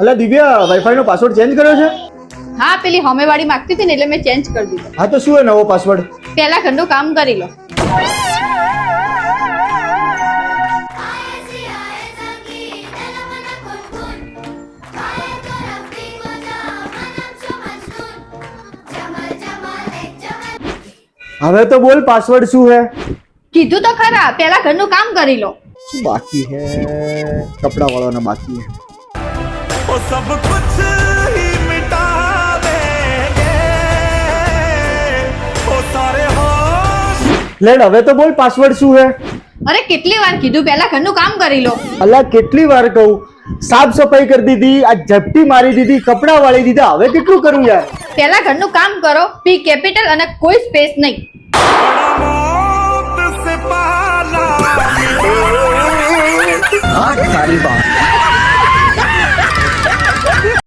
અલા દિવ્યા વાઈફાઈ નો password change કર્યો છે? હા, પેલી હોમેવાળી માંગતી હતી ને એટલે મેં ચેન્જ કરી દીધો. હા તો શું હે નવો પાસવર્ડ? પહેલા ઘરનું કામ કરી લો. હવે તો બોલ પાસવર્ડ શું હે? કીધું તો ખરા, પહેલા ઘરનું કામ કરી લો. શું બાકી હે? કપડા વાળાના બાકી હે. वो सब कुछ ही मिटा देंगे वो सारे होश। લેડ હવે તો બોલ પાસવર્ડ શું હે? અરે કેટલી વાર કીધું, પહેલા ઘરનું કામ કરી લો. અલા કેટલી વાર કહું, સાફ સફાઈ કરી દીધી, આ ઝપટી મારી દીધી, કપડા વાળી દીધા, હવે કેટલું કરું યાર? પહેલા ઘરનું કામ કરો, પી કેપિટલ અને કોઈ સ્પેસ નહીં. मौत से पाला સારી વાત.